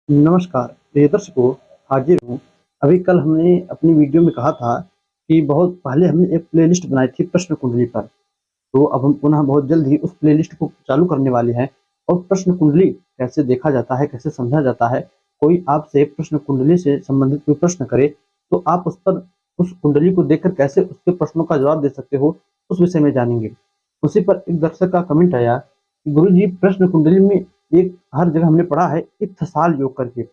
नमस्कार, प्रिय दर्शकों, हाजिर हूँ। अभी कल हमने अपनी वीडियो में कहा था कि बहुत पहले हमने एक प्लेलिस्ट बनाई थी प्रश्न कुंडली पर। तो अब हम पुनः बहुत जल्द ही उस प्लेलिस्ट को चालू करने वाले हैं और प्रश्न कुंडली कैसे देखा जाता है, कैसे समझा जाता है। कोई आपसे प्रश्न कुंडली से संबंधित कोई प्रश्न करे, तो आप उस पर उस कुंडली को देखकर कैसे उसके प्रश्नों का जवाब दे सकते हो, उस विषय में जानेंगे। उसी पर एक दर्शक का कमेंट आया कि गुरुजी प्रश्न कुंडली में एक हर जगह हमने पढ़ा है इत्थसाल योग करके।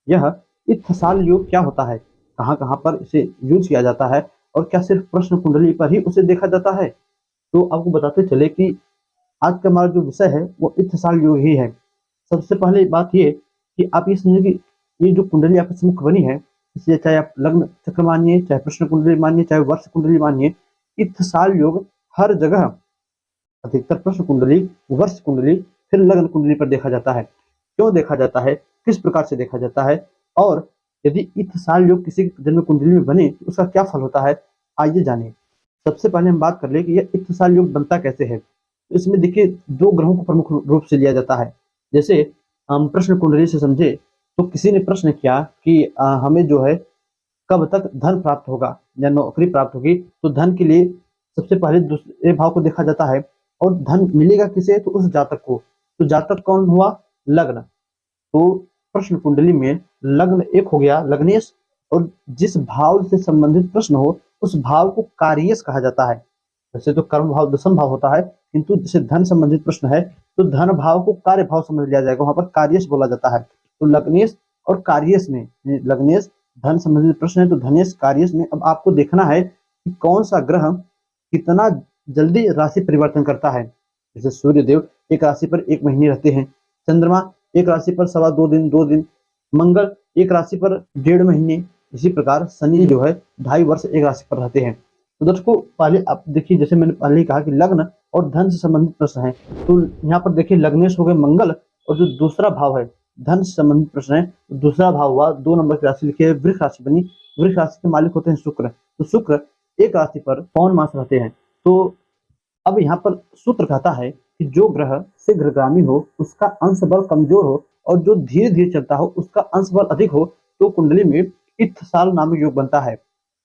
यह इत्थसाल योग क्या होता है? कहाँ-कहाँ पर इसे यूज़ किया जाता है और क्या सिर्फ़ प्रश्न कुंडली पर ही उसे देखा जाता है? तो आपको बताते चले कि आज का हमारा जो विषय है वो इत्थसाल योग ही है। सबसे पहले बात ये कि आप ये समझिए कि ये जो कुंडली आपके सम्मुख बनी है, इसे चाहे आप लग्न चक्र मानिए, चाहे प्रश्न कुंडली मानिए, चाहे वर्ष कुंडली मानिए, इत्थसाल योग हर जगह अधिकतर प्रश्न कुंडली, वर्ष कुंडली, फिर लग्न कुंडली पर देखा जाता है। क्यों देखा जाता है? किस प्रकार से देखा जाता है? और यदि इत्थसाल योग किसी की जन्म कुंडली में बने तो उसका क्या फल होता है? आइए जानें। सबसे पहले हम बात कर लें कि यह इत्थसाल योग बनता कैसे है? तो इसमें देखिए 2 ग्रहों को प्रमुख रूप से लिया जाता है। जैसे हम प्रश्न कुंडली से समझे तो किसी ने प्रश्न किया कि हमें जो है कब तक धन प्राप्त होगा या नौकरी प्राप्त होगी, तो धन के लिए सबसे पहले दूसरे भाव को देखा जाता है और धन मिलेगा किसे? तो उस जातक को। तो जातक कौन हुआ? लग्न। तो प्रश्न कुंडली में लग्न एक हो गया लग्नेश, और जिस भाव से संबंधित प्रश्न हो उस भाव को कार्येश कहा जाता है। वैसे तो कर्म भाव दशम भाव होता है, किंतु जैसे धन संबंधित प्रश्न है तो धन भाव को कार्य भाव समझ लिया जाएगा, वहां पर कार्येश बोला जाता है। तो लग्नेश और कार्येश में लग्नेश धन संबंधित प्रश्न है तो धनेश कार्येश में अब आपको देखना है कि कौन सा ग्रह कितना जल्दी राशि परिवर्तन करता है। जैसे सूर्य देव एक राशि पर 1 महीने रहते हैं, चंद्रमा एक राशि पर सवा 2 दिन, 2 दिन, मंगल एक राशि पर 1.5 महीने, इसी प्रकार शनि जो है 2.5 वर्ष एक राशि पर रहते हैं। तो दर्शकों पहले आप देखिए, जैसे मैंने पहले ही कहा कि लग्न और धन से संबंधित प्रश्न है, तो यहाँ पर देखिए लग्नेश हो गए मंगल, और जो दूसरा भाव है धन से संबंधित प्रश्न है, तो दूसरा भाव हुआ 2 नंबर की राशि लिखी है वृष राशि बनी। वृष राशि के मालिक होते हैं शुक्र, तो शुक्र एक राशि पर पौन मास रहते हैं। तो अब यहाँ पर सूत्र कहता है कि जो ग्रह शीघ्रगामी हो उसका अंश बल कमजोर हो और जो धीरे धीरे चलता हो उसका अंश बल अधिक हो, तो कुंडली में इत्थसाल नामक योग बनता है।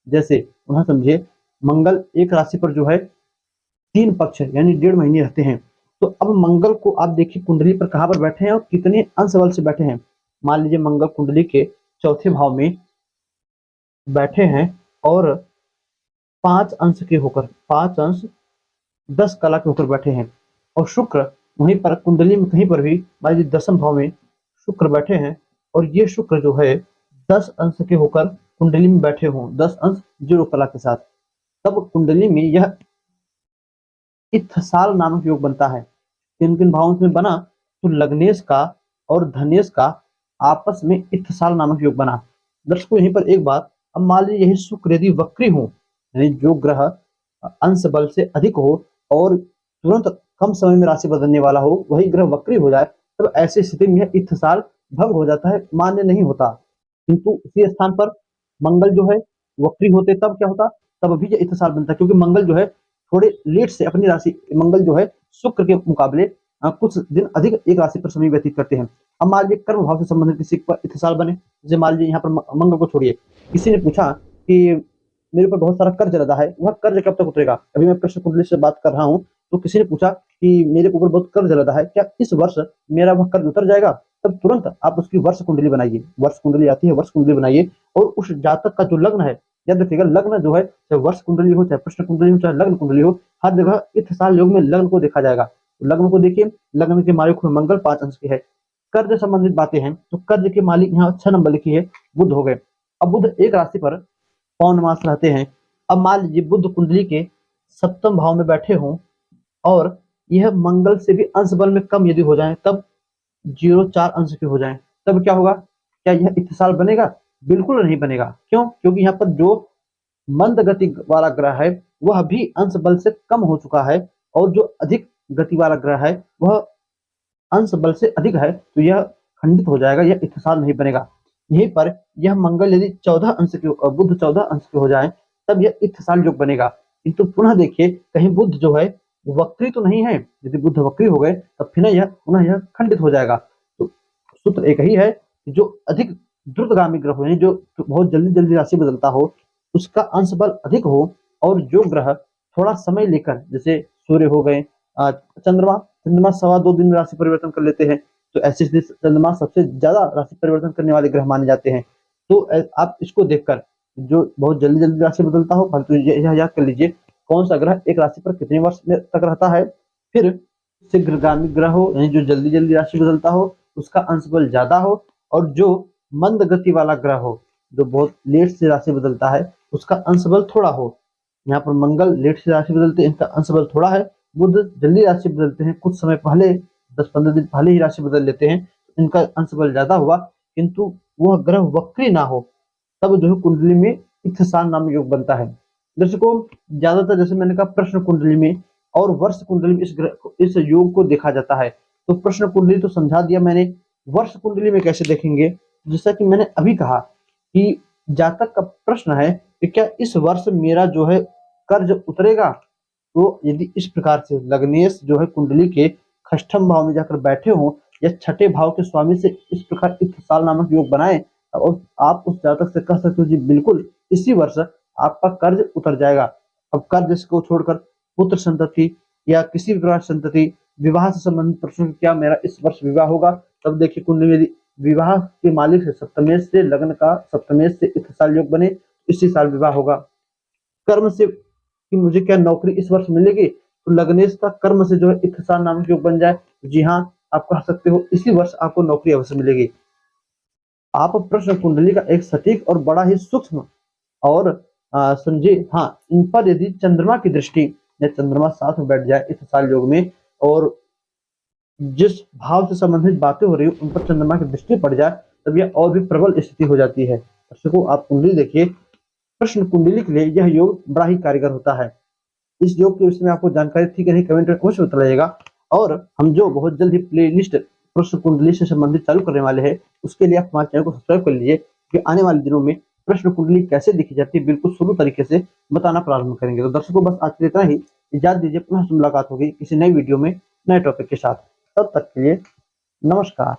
जैसे वहां समझिए मंगल एक राशि पर जो है 3 पक्ष यानी 1.5 महीने रहते हैं। तो अब मंगल को आप देखिए कुंडली पर कहाँ पर बैठे हैं और कितने अंश बल से बैठे हैं। मान लीजिए मंगल कुंडली के चौथे भाव में बैठे हैं और 5 अंश के होकर 5 अंश 10 कला के होकर बैठे हैं, और शुक्र वहीं पर कुंडली में कहीं पर भी मान लीजिए दसम भाव में शुक्र बैठे हैं, और ये शुक्र जो है 10 अंश के होकर कुंडली में बैठे हों, 10 अंश 0 कला के साथ, तब कुंडली में यह इत्थसाल नामक योग बनता है। किन किन भावों में बना? तो लग्नेश का और धनेश का आपस में इत्थसाल नामक योग बना। दर्शकों यहीं पर एक बात, अब मान लीजिए यही शुक्र यदि वक्री हो, यानी जो ग्रह अंश बल से अधिक हो और तुरंत कम समय में राशि बदलने वाला हो, वही ग्रह वक्री हो जाए, तब ऐसी स्थिति में यह इत्थसाल भंग हो जाता है, मान्य नहीं होता। किंतु उसी स्थान पर मंगल जो है वक्री होते तब क्या होता? तब भी यह इत्थसाल बनता, क्योंकि मंगल जो है थोड़े लेट से अपनी राशि, मंगल जो है शुक्र के मुकाबले कुछ दिन अधिक एक राशि पर समय व्यतीत करते हैं। अब मान लीजिए कर्म भाव से संबंधित किसी पर इत्थसाल बने, जैसे मान लीजिए यहाँ पर मंगल को छोड़िए, किसी ने पूछा कि मेरे ऊपर बहुत सारा कर्ज लदा है, वह कर्ज कब तक उतरेगा? अभी मैं प्रश्न कुंडली से बात कर रहा हूँ, तो किसी ने पूछा कि मेरे ऊपर बहुत कर्ज लदा है, क्या इस वर्ष मेरा वह कर्ज उतर जाएगा? तब तुरंत आप उसकी वर्ष कुंडली बनाइए, वर्ष कुंडली आती है, वर्ष कुंडली बनाइए, और उस जातक का जो लग्न है, याद रखिएगा लग्न जो है चाहे वर्ष कुंडली हो, चाहे प्रश्न कुंडली हो, चाहे लग्न कुंडली हो, हर जगह इत्थसाल योग में लग्न को देखा जाएगा। तो लग्न को देखिए, लग्न के मालिक हुए मंगल 5 अंश के है। कर्ज संबंधित बातें हैं तो कर्ज के मालिक यहाँ 6 नंबर लिखी है बुध हो गए। अब बुध एक राशि पर पौन मास रहते हैं। अब मान लीजिए बुध कुंडली के सप्तम भाव में बैठे हों और यह मंगल से भी अंश बल में कम यदि हो जाए, तब 0.4 अंश के हो जाए, तब क्या होगा? क्या यह इत्तेसाल बनेगा? बिल्कुल नहीं बनेगा। क्यों? क्योंकि यहाँ पर जो मंद गति वाला ग्रह है वह भी अंश बल से कम हो चुका है, और जो अधिक गति वाला ग्रह है वह अंश बल से अधिक है, तो यह खंडित हो जाएगा, यह इत्तेसाल नहीं बनेगा। यहीं पर यह मंगल यदि 14 अंश के बुध 14 अंश के हो जाए, तब यह इत्तेसाल योग बनेगा। किंतु पुनः देखिए कहीं बुध जो है वक्री तो नहीं है, यदि बुध वक्री हो गए तब फिर यह पुनः यह खंडित हो जाएगा। तो सूत्र एक ही है कि जो अधिक द्रुतगामी ग्रह हो, यानी जो बहुत जल्दी-जल्दी राशि बदलता हो, उसका अंश बल अधिक हो, और जो ग्रह थोड़ा समय लेकर, जैसे सूर्य हो गए, चंद्रमा चंद्रमा सवा 2 दिन में राशि परिवर्तन कर लेते हैं, तो ऐसे स्थिति चंद्रमा सबसे ज़्यादा राशि परिवर्तन करने वाले ग्रह माने जाते हैं। तो आप इसको देखकर जो बहुत जल्दी-जल्दी राशि बदलता हो, परंतु यह याद कर लीजिए कौन-सा ग्रह एक राशि पर कितने वर्ष में तक रहता है। फिर शीघ्रगामी ग्रह हो, यानी जो जल्दी-जल्दी राशि बदलता हो, उसका अंश बल ज़्यादा हो, और जो मंद गति वाला ग्रह हो, जो बहुत लेट से राशि बदलता है, उसका अंश बल थोड़ा हो। यहाँ पर मंगल लेट से राशि बदलते हैं, इनका अंश बल थोड़ा है। बुध जल्दी राशि बदलते हैं, कुछ समय पहले 10-15 दिन पहले ही राशि बदल लेते हैं, इनका अंश बल ज़्यादा हुआ, किंतु वह ग्रह वक्री ना हो, तब जो है कुंडली में इत्थसान नामक योग बनता है। दर्शकों, ज़्यादातर जैसे मैंने कहा प्रश्न कुंडली में और वर्ष कुंडली में इस योग को देखा जाता है। तो प्रश्न कुंडली तो समझा दिया मैंने, वर्ष कुंडली में कैसे देखेंगे? जैसा कि मैंने अभी कहा कि जातक का प्रश्न है कि क्या इस वर्ष मेरा जो है कर्ज उतरेगा? तो यदि इस प्रकार से लग्नेश जो है कुंडली के षष्ठम भाव में जाकर बैठे हों, या छठे भाव के स्वामी से इस प्रकार इत्थसाल नामक योग बनाए, और आप उस जातक से कह सकते हो जी बिल्कुल इसी वर्ष आपका कर्ज उतर जाएगा। अब कर्ज को छोड़कर पुत्र संतति या किसी भी प्रकार की संतति, विवाह से संबंधित प्रश्न, क्या मेरा इस वर्ष विवाह होगा? तब देखिए कुंडली में यदि विवाह के मालिक से सप्तमेश से लग्न का सप्तमेश से इत्थसाल योग बने, इसी साल विवाह होगा। कर्म से कि मुझे क्या नौकरी इस वर्ष मिलेगी, तो लग्नेश का कर्म से जो है इत्थसाल नामक योग बन जाए, जी हाँ, आप कह सकते हो इसी वर्ष आपको नौकरी अवश्य मिलेगी। आप प्रश्न कुंडली का एक सटीक और बड़ा ही सूक्ष्म और समझिए, हाँ, इन पर यदि चंद्रमा की दृष्टि या चंद्रमा साथ में बैठ जाए इत्थसाल योग में, और जिस भाव से संबंधित बातें हो रही हो उन पर चंद्रमा की दृष्टि पड़ जाए, तब यह और भी प्रबल स्थिति हो जाती है। दर्शकों, आप कुंडली देखिए, प्रश्न कुंडली के लिए यह योग बड़ा ही कारगर होता है। इस योग के विषय में आपको जानकारी थी कि नहीं, कमेंट में अवश्य बताइएगा। और हम जो बहुत जल्द ही प्लेलिस्ट प्रश्न कुंडली से संबंधित चालू करने वाले हैं, उसके लिए आप हमारे चैनल को सब्सक्राइब कर लीजिए, कि आने वाले दिनों में प्रश्न कुंडली कैसे लिखी जाती है बिल्कुल शुरू तरीके से बताना प्रारंभ करेंगे। तो दर्शकों, बस आज के लिए इतना ही। इजाजत दीजिए, पुनः मुलाकात होगी किसी नई वीडियो में नए टॉपिक के साथ। तब तक के लिए नमस्कार।